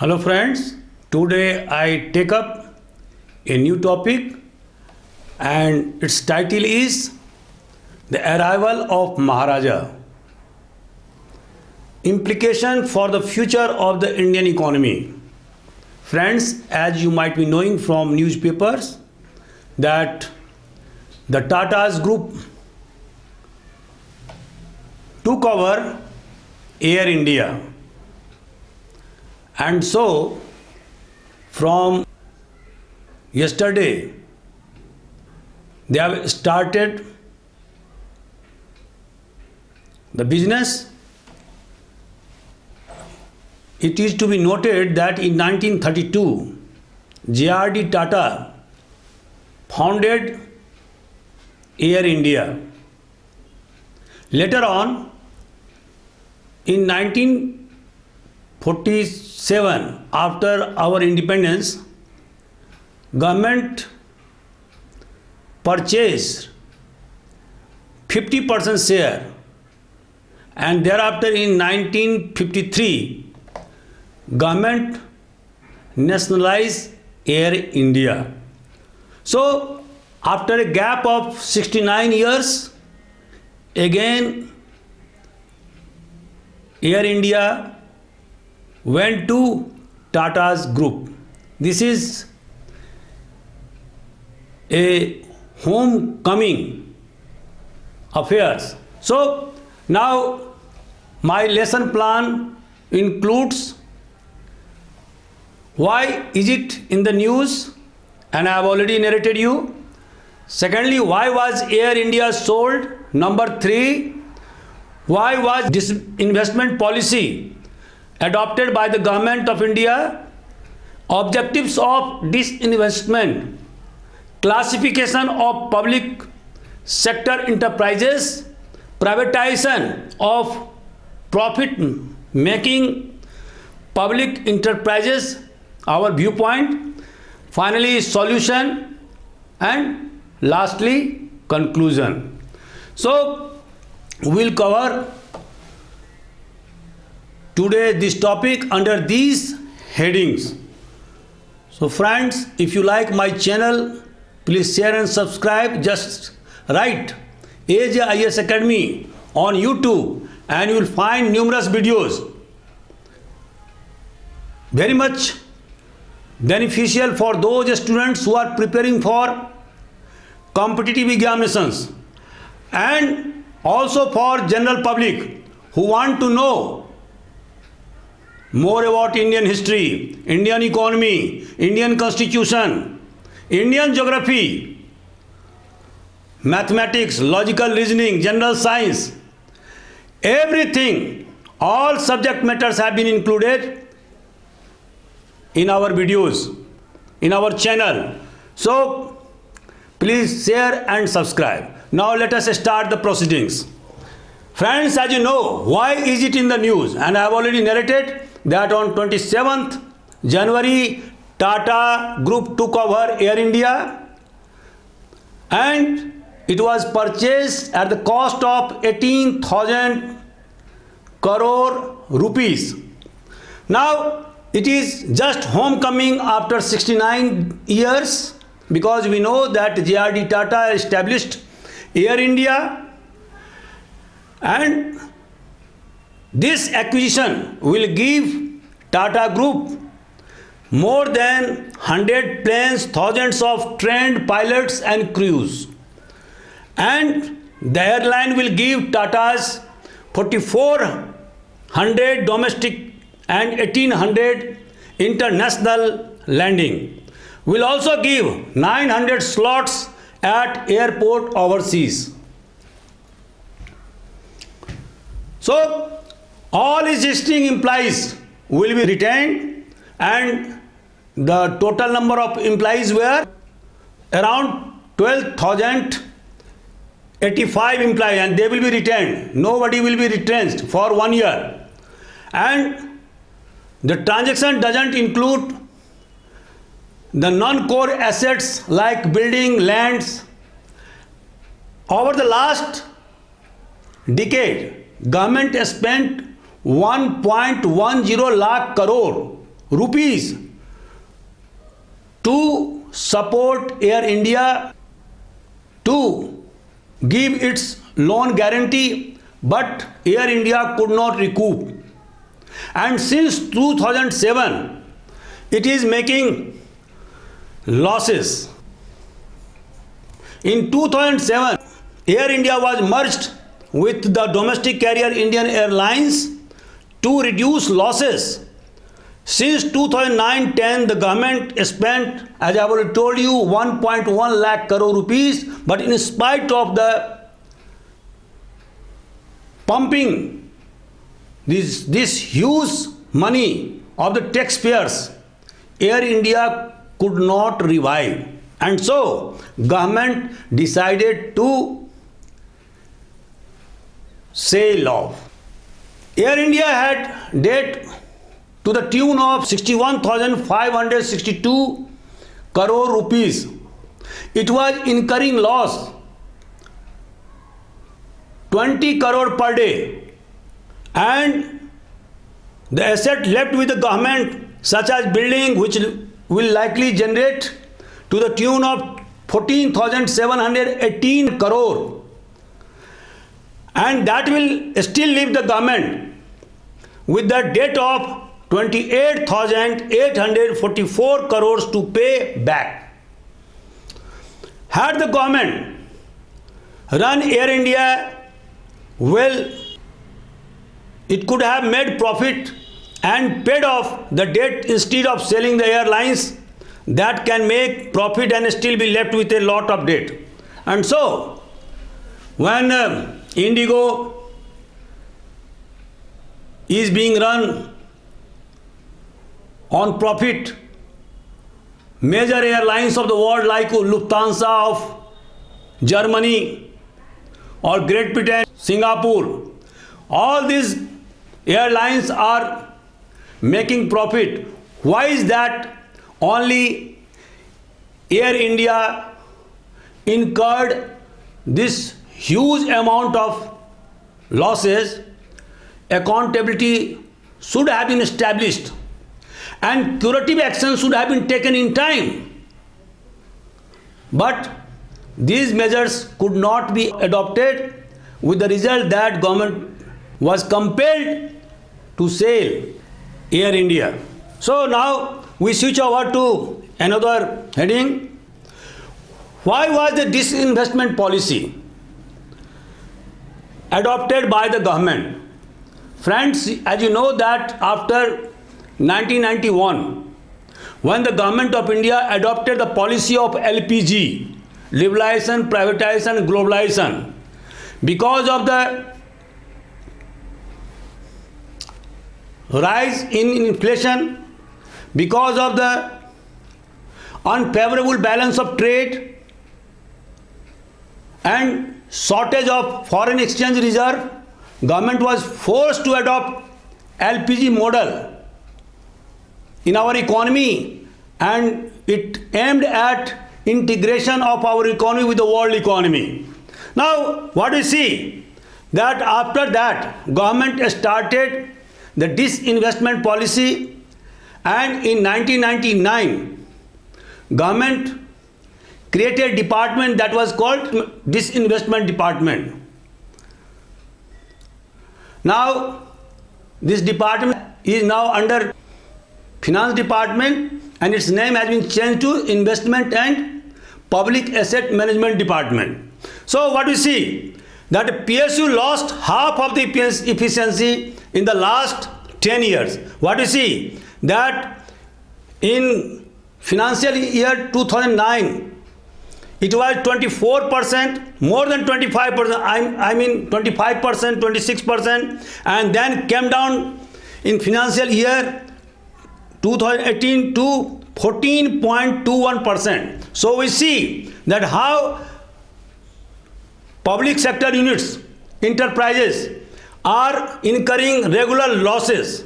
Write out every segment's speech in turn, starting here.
Hello friends, today I take up a new topic and its title is The Arrival of Maharaja. Implication for the future of the Indian economy. Friends, as you might be knowing from newspapers that the Tata's group took over Air India. And so, from yesterday, they have started the business. It is to be noted that in 1932, J.R.D. Tata founded Air India. Later on, in 1947, after our independence, government purchased 50% share, and thereafter in 1953, government nationalized Air India. So after a gap of 69 years, again Air India went to Tata's group. This is a homecoming affairs. So now my lesson plan includes why is it in the news, and I have already narrated you. Secondly, why was Air India sold? Number 3, why was disinvestment policy adopted by the government of India? Objectives of disinvestment, classification of public sector enterprises, privatization of profit making public enterprises, our viewpoint, finally solution, and lastly conclusion. So we'll cover today this topic under these headings. So friends, if you like my channel, please share and subscribe. Just write AJIS Academy on YouTube and you will find numerous videos very much beneficial for those students who are preparing for competitive examinations, and also for general public who want to know more about Indian history, Indian economy, Indian constitution, Indian geography, mathematics, logical reasoning, general science, everything, all subject matters have been included in our videos, in our channel. So please share and subscribe. Now let us start the proceedings. Friends, as you know, why is it in the news? And I have already narrated that on 27th January, Tata Group took over Air India and it was purchased at the cost of 18,000 crore rupees. Now, it is just homecoming after 69 years, because we know that J.R.D. Tata established Air India, and this acquisition will give Tata Group more than 100 planes, thousands of trained pilots and crews, and the airline will give Tata's 4,400 domestic and 1,800 international landing. Will also give 900 slots at airport overseas. So all existing employees will be retained, and the total number of employees were around 12,085 employees, and they will be retained. Nobody will be retrenched for 1 year. And the transaction doesn't include the non-core assets like building, lands. Over the last decade, government spent 1.10 lakh crore rupees to support Air India to give its loan guarantee, but Air India could not recoup. And since 2007, it is making losses. In 2007, Air India was merged with the domestic carrier Indian Airlines to reduce losses. Since 2009-10, the government spent, as I have already told you, 1.1 lakh crore rupees, but in spite of the pumping this huge money of the taxpayers, Air India could not revive. And so, government decided to sell off. Air India had debt to the tune of 61,562 crore rupees. It was incurring loss 20 crore per day, and the asset left with the government, such as building, which will likely generate to the tune of 14,718 crore, and that will still leave the government with the debt of 28,844 crores to pay back. Had the government run Air India well, it could have made profit and paid off the debt instead of selling the airlines that can make profit and still be left with a lot of debt. And so, when Indigo is being run on profit, major airlines of the world like Lufthansa of Germany or Great Britain, Singapore, all these airlines are making profit. Why is that only Air India incurred this huge amount of losses? Accountability should have been established and curative action should have been taken in time. But these measures could not be adopted, with the result that government was compelled to sell Air India. So now we switch over to another heading. Why was the disinvestment policy adopted by the government? Friends, as you know that after 1991, when the government of India adopted the policy of LPG, liberalization, privatization, and globalization, because of the rise in inflation, because of the unfavorable balance of trade and shortage of foreign exchange reserve, government was forced to adopt LPG model in our economy, and it aimed at integration of our economy with the world economy. Now what we see that after that government started the disinvestment policy, and in 1999 government created a department that was called Disinvestment Department. Now this department is now under Finance Department, and its name has been changed to Investment and Public Asset Management Department. So what we see that PSU lost half of the efficiency in the last 10 years. What we see that in financial year 2009 it was 24%, more than 25%, I mean 25%, 26%, and then came down in financial year 2018 to 14.21%. So we see that how public sector units, enterprises are incurring regular losses,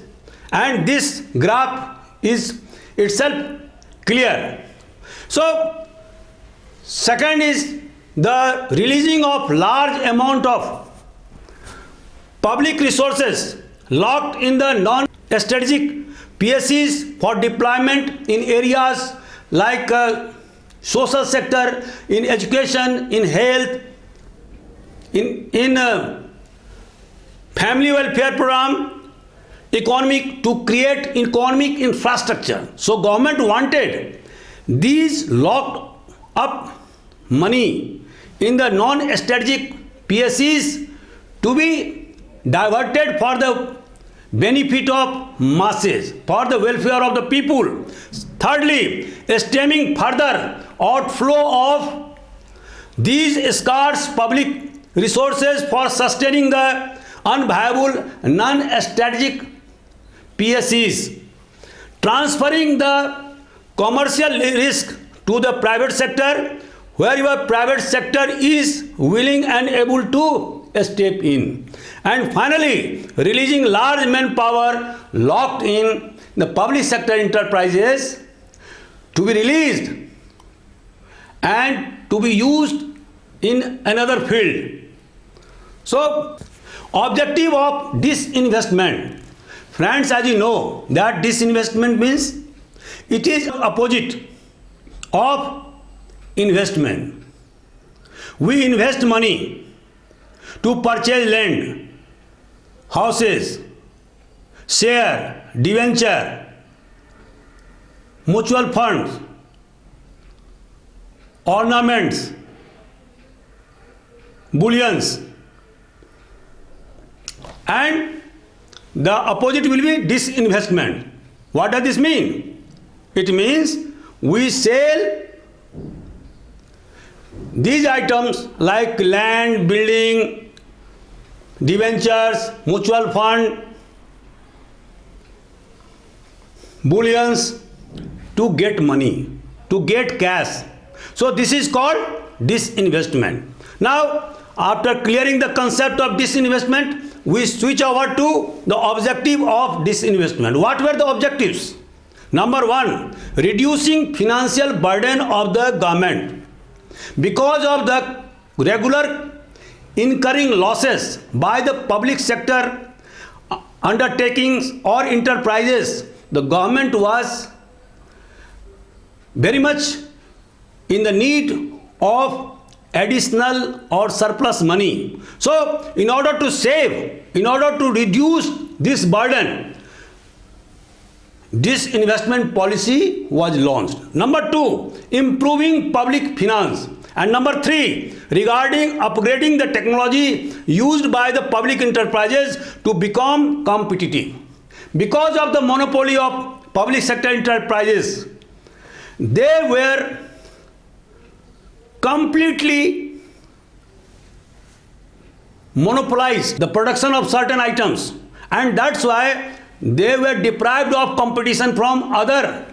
and this graph is itself clear. So second is the releasing of large amount of public resources locked in the non-strategic PSCs for deployment in areas like social sector, in education, in health, in family welfare program, economic, to create economic infrastructure. So government wanted these locked up money in the non-strategic PSCs to be diverted for the benefit of masses, for the welfare of the people. Thirdly, stemming further outflow of these scarce public resources for sustaining the unviable non-strategic PSCs, transferring the commercial risk to the private sector, where your private sector is willing and able to step in. And finally, releasing large manpower locked in the public sector enterprises to be released and to be used in another field. So, objective of disinvestment. Friends, as you know that disinvestment means it is opposite of investment. We invest money to purchase land, houses, share, debenture, mutual funds, ornaments, bullions, and the opposite will be disinvestment. What does this mean? It means we sell these items like land, building, debentures, mutual fund, bullions to get money, to get cash. So this is called disinvestment. Now, after clearing the concept of disinvestment, we switch over to the objective of disinvestment. What were the objectives? Number one, reducing financial burden of the government. Because of the regular incurring losses by the public sector undertakings or enterprises, the government was very much in the need of additional or surplus money. So, in order to save, in order to reduce this burden, this investment policy was launched. Number two, improving public finance. And number three, regarding upgrading the technology used by the public enterprises to become competitive. Because of the monopoly of public sector enterprises, they were completely monopolized the production of certain items, and that's why they were deprived of competition from other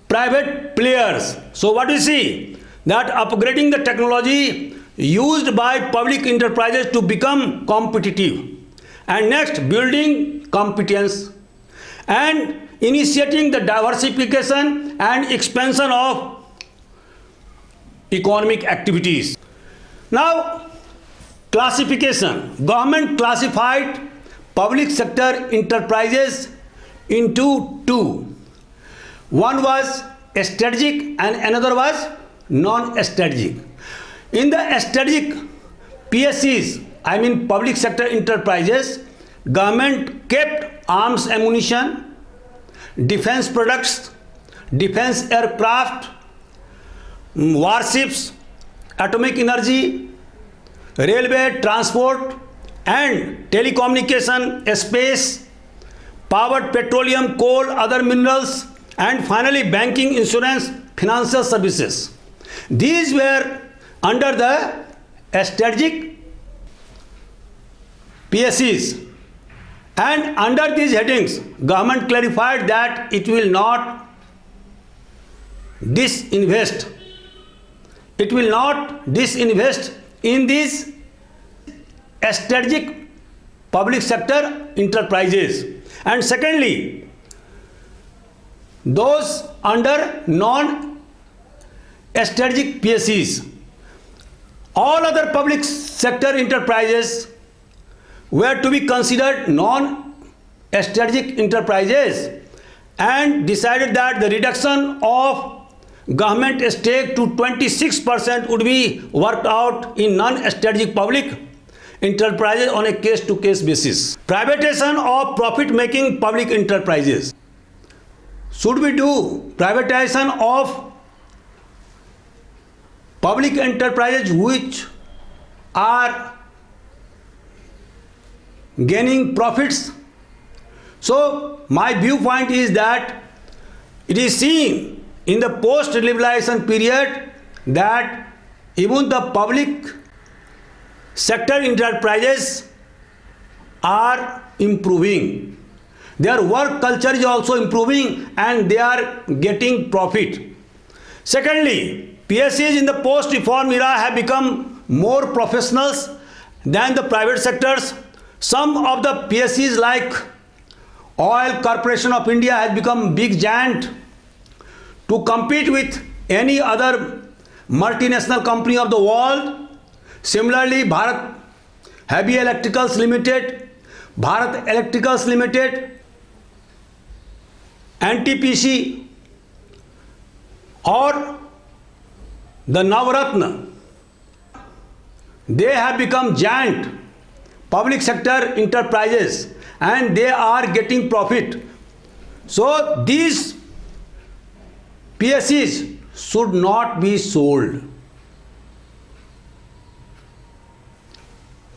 private players. So what we see, that upgrading the technology used by public enterprises to become competitive, and next building competence and initiating the diversification and expansion of economic activities. Now, classification. Government classified public sector enterprises into two. One was strategic and another was non-strategic. In the strategic PSCs, I mean public sector enterprises, government kept arms ammunition, defense products, defense aircraft, warships, atomic energy, railway, transport and telecommunication, space, powered petroleum, coal, other minerals, and finally banking, insurance, financial services. These were under the strategic PSCs, and under these headings, government clarified that it will not disinvest. It will not disinvest in these strategic public sector enterprises. And secondly, those under non-strategic PSCs, all other public sector enterprises were to be considered non-strategic enterprises and decided that the reduction of government stake to 26% would be worked out in non-strategic public enterprises on a case-to-case basis. Privatization of profit-making public enterprises. Should we do privatization of public enterprises which are gaining profits? So my viewpoint is that it is seen in the post-liberalization period that even the public sector enterprises are improving. Their work culture is also improving and they are getting profit. Secondly, PSUs in the post-reform era have become more professionals than the private sectors. Some of the PSUs like Oil Corporation of India has become big giant to compete with any other multinational company of the world. Similarly, Bharat Heavy Electricals Limited, Bharat Electricals Limited, NTPC or the Navratna, they have become giant public sector enterprises and they are getting profit. So these PSUs should not be sold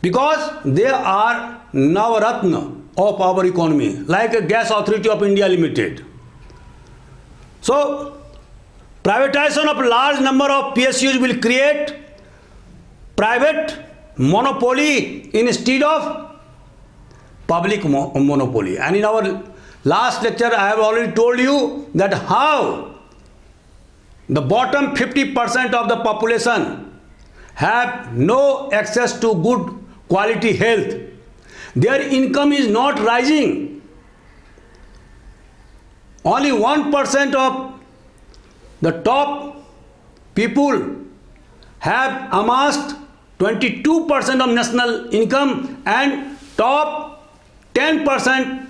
because they are Navaratna of our economy, like a Gas Authority of India Limited. So privatization of a large number of PSUs will create private monopoly instead of public monopoly. And in our last lecture I have already told you that how the bottom 50% of the population have no access to good quality health. Their income is not rising. Only 1% of the top people have amassed 22% of national income and top 10%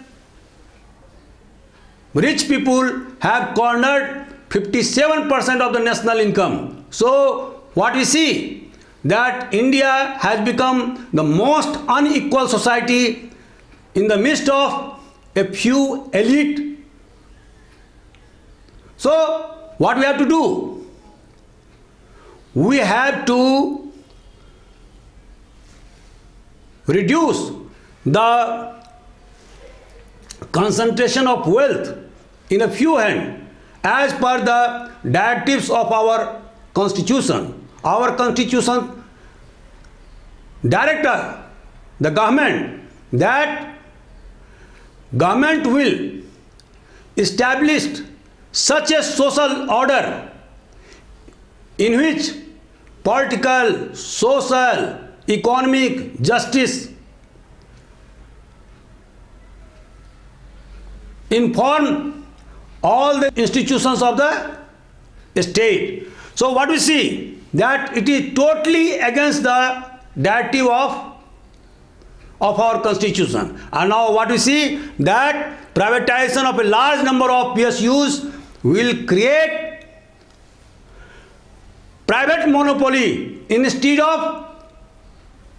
rich people have cornered 57% of the national income. So what we see that India has become the most unequal society in the midst of a few elite. So what we have to do? We have to reduce the concentration of wealth in a few hands as per the directives of our constitution. Our constitution directs the government that government will establish such a social order in which political, social, economic justice inform all the institutions of the state. So what we see that it is totally against the directive of our constitution. And now what we see that privatization of a large number of PSUs will create private monopoly instead of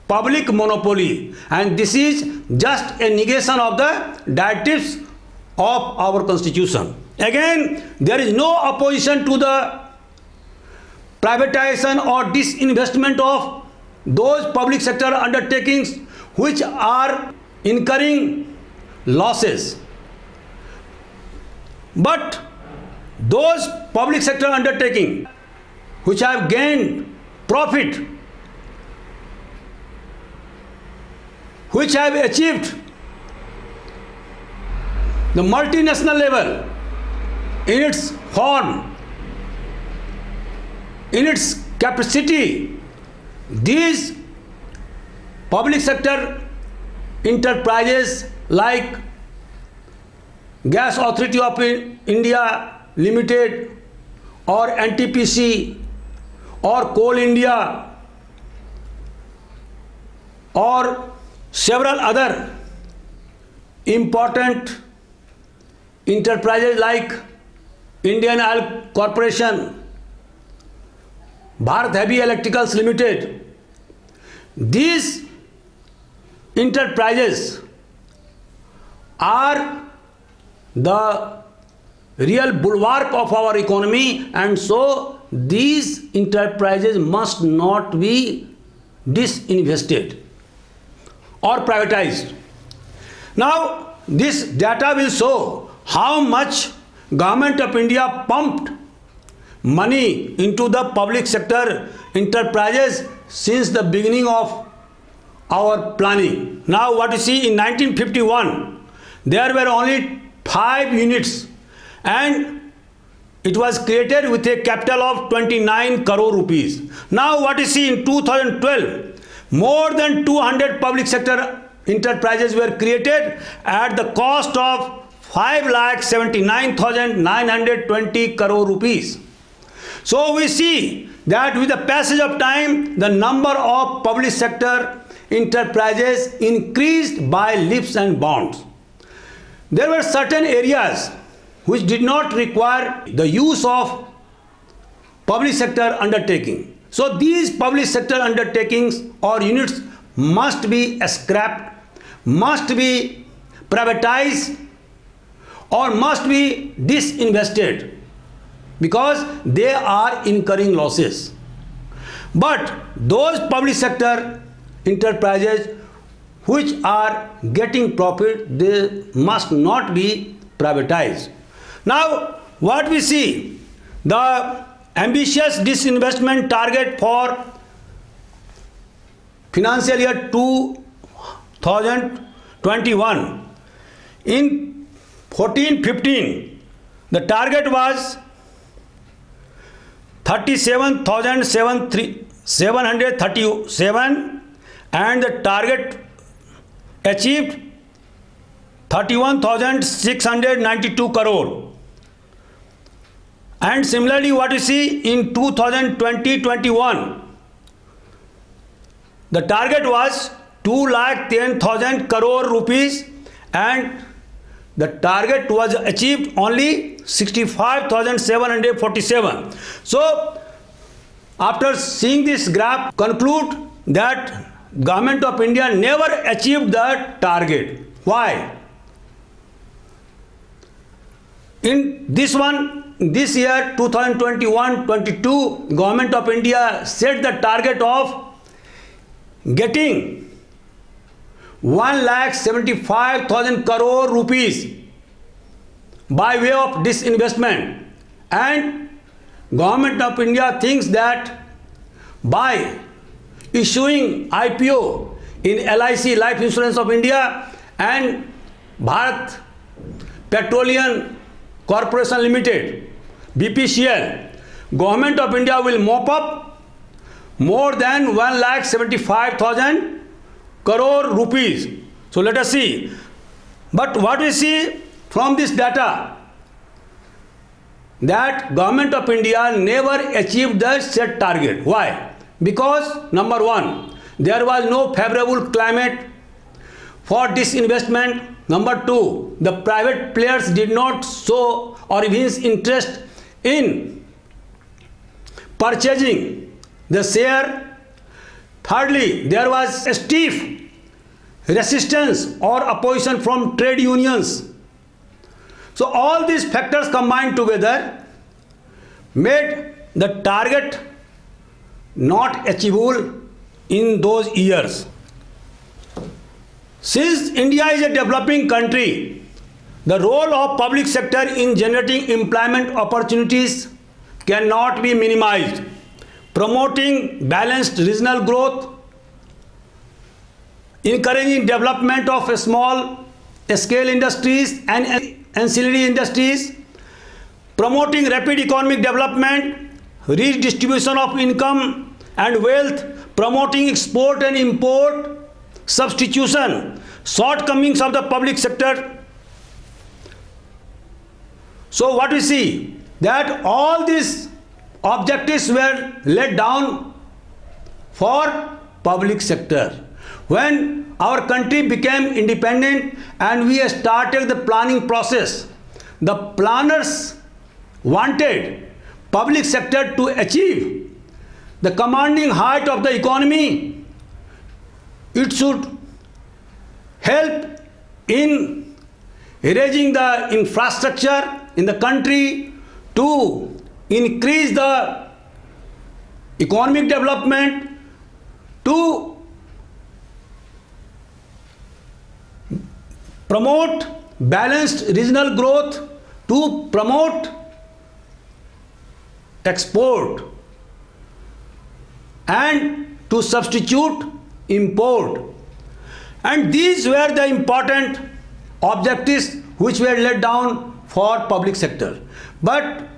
public monopoly, and this is just a negation of the directives of our constitution. Again, there is no opposition to the privatization or disinvestment of those public sector undertakings which are incurring losses. But those public sector undertakings which have gained profit, which have achieved the multinational level in its form, in its capacity, these public sector enterprises like Gas Authority of India Limited or NTPC or Coal India or several other important enterprises like Indian Oil Corporation, Bharat Heavy Electricals Limited. These enterprises are the real bulwark of our economy, and so these enterprises must not be disinvested or privatized. Now this data will show how much Government of India pumped money into the public sector enterprises since the beginning of our planning. Now what you see, in 1951 there were only 5 units and it was created with a capital of 29 crore rupees. Now what you see, in 2012 more than 200 public sector enterprises were created at the cost of 5,79,920 crore rupees. So we see that with the passage of time, the number of public sector enterprises increased by leaps and bounds. There were certain areas which did not require the use of public sector undertaking. So these public sector undertakings or units must be scrapped, must be privatized, or must be disinvested because they are incurring losses. But those public sector enterprises which are getting profit, they must not be privatized. Now what we see, the ambitious disinvestment target for financial year 2021 in 14-15, the target was 37,737 and the target achieved 31,692 crore. And similarly what you see in 2020-21, the target was 2,10,000 crore rupees and the target was achieved only 65,747. So after seeing this graph, conclude that Government of India never achieved the target. Why? In this year 2021-22, Government of India set the target of getting 1,75,000 crore rupees by way of disinvestment, and Government of India thinks that by issuing IPO in LIC, Life Insurance of India, and Bharat Petroleum Corporation Limited, BPCL, Government of India will mop up more than 1,75,000 crore rupees. So let us see. But what we see from this data, that Government of India never achieved the set target. Why? Because number one, there was no favorable climate for disinvestment. Number two, the private players did not show or evince interest in purchasing the share. Thirdly, there was a stiff resistance or opposition from trade unions. So all these factors combined together made the target not achievable in those years. Since India is a developing country, the role of public sector in generating employment opportunities cannot be minimized. Promoting balanced regional growth, encouraging development of small scale industries and ancillary industries, promoting rapid economic development, redistribution of income and wealth, promoting export and import substitution, shortcomings of the public sector. So what we see, that all these objectives were laid down for public sector. When our country became independent and we started the planning process, the planners wanted public sector to achieve the commanding height of the economy, it should help in raising the infrastructure in the country to increase the economic development, to promote balanced regional growth, to promote export, and to substitute import. And these were the important objectives which were laid down for public sector. But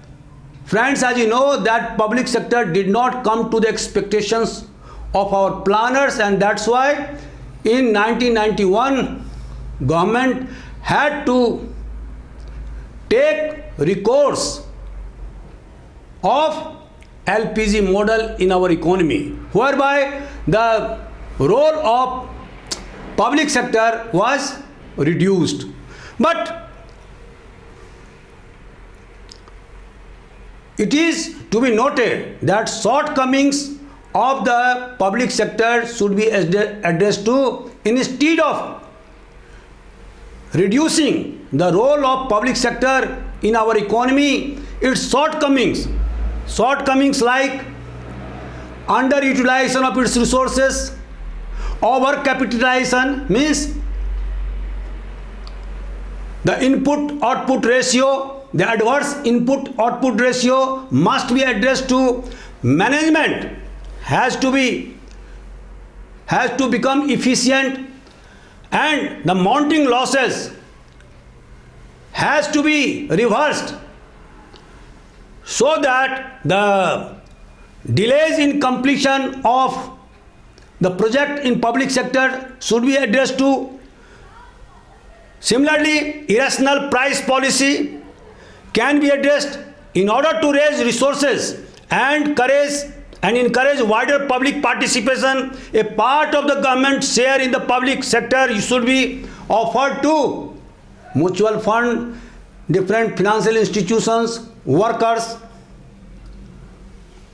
friends, as you know, that public sector did not come to the expectations of our planners, and that's why in 1991 government had to take recourse of LPG model in our economy, whereby the role of public sector was reduced. But it is to be noted that shortcomings of the public sector should be addressed to. Instead of reducing the role of public sector in our economy, its shortcomings like underutilization of its resources, overcapitalization, means the input-output ratio, the adverse input-output ratio must be addressed to. Management has to become efficient, and the mounting losses has to be reversed, so that the delays in completion of the project in public sector should be addressed to. Similarly, irrational price policy can be addressed in order to raise resources and encourage wider public participation. A part of the government share in the public sector should be offered to mutual fund, different financial institutions, workers.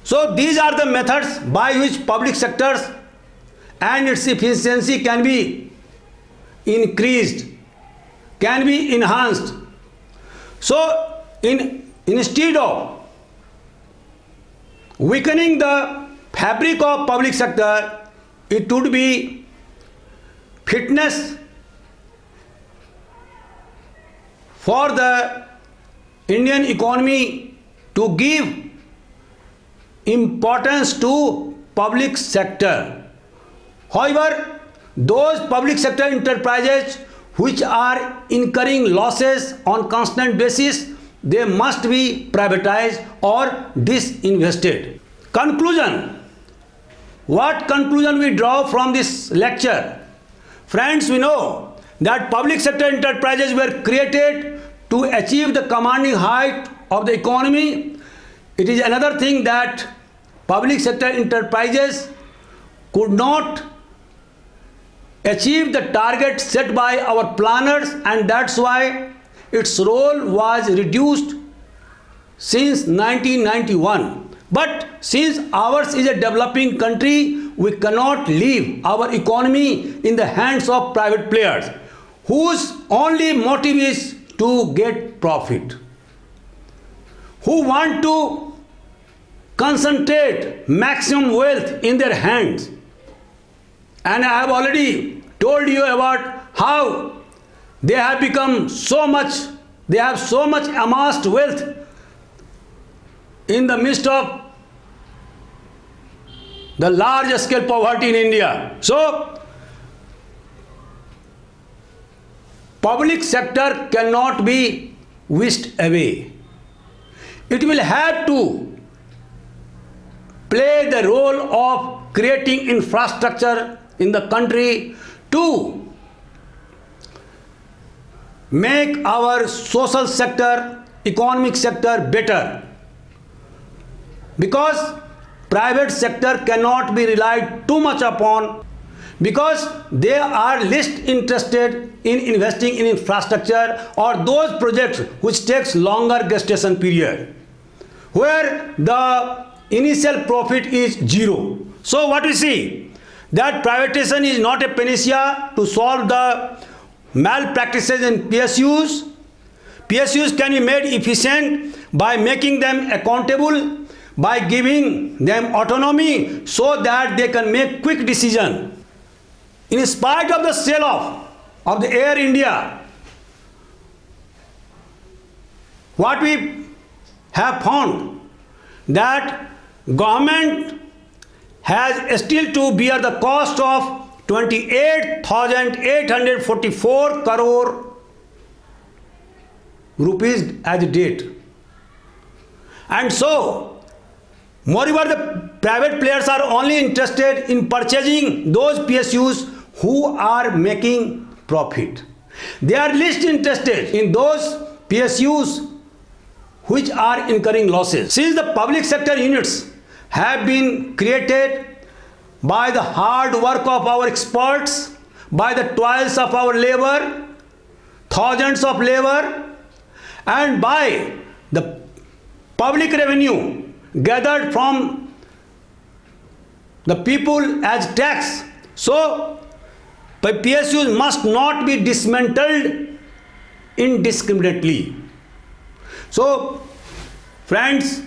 So these are the methods by which public sectors and its efficiency can be increased, can be enhanced. So instead of weakening the fabric of public sector, it would be fitness for the Indian economy to give importance to public sector. However, those public sector enterprises which are incurring losses on constant basis, they must be privatized or disinvested. Conclusion. What conclusion we draw from this lecture? Friends, we know that public sector enterprises were created to achieve the commanding height of the economy. It is another thing that public sector enterprises could not achieve the target set by our planners, and that's why its role was reduced since 1991. But since ours is a developing country, we cannot leave our economy in the hands of private players whose only motive is to get profit, who want to concentrate maximum wealth in their hands. And I have already told you about how they have become so much, they have so much amassed wealth in the midst of the large scale poverty in India. So, public sector cannot be wished away. It will have to play the role of creating infrastructure in the country to make our social sector, economic sector better. Because private sector cannot be relied too much upon, because they are least interested in investing in infrastructure or those projects which takes longer gestation period, where the initial profit is zero. So what we see, that privatization is not a panacea to solve the malpractices in PSUs. PSUs can be made efficient by making them accountable, by giving them autonomy so that they can make quick decision. In spite of the sell-off of the Air India, what we have found, that government has still to bear the cost of 28,844 crore rupees as debt. And so, moreover, the private players are only interested in purchasing those PSUs who are making profit. They are least interested in those PSUs which are incurring losses. Since the public sector units have been created by the hard work of our experts, by the toils of our labor, thousands of labor, and by the public revenue gathered from the people as tax. So, PSUs must not be dismantled indiscriminately. So, friends,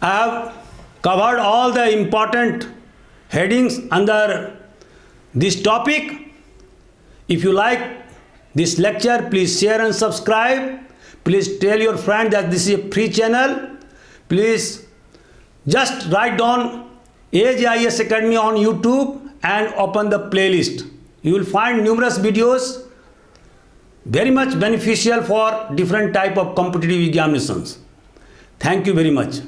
I have covered all the important headings under this topic. If you like this lecture, please share and subscribe. Please tell your friend that this is a free channel. Please just write down AGIS Academy on YouTube and open the playlist. You will find numerous videos very much beneficial for different type of competitive examinations. Thank you very much.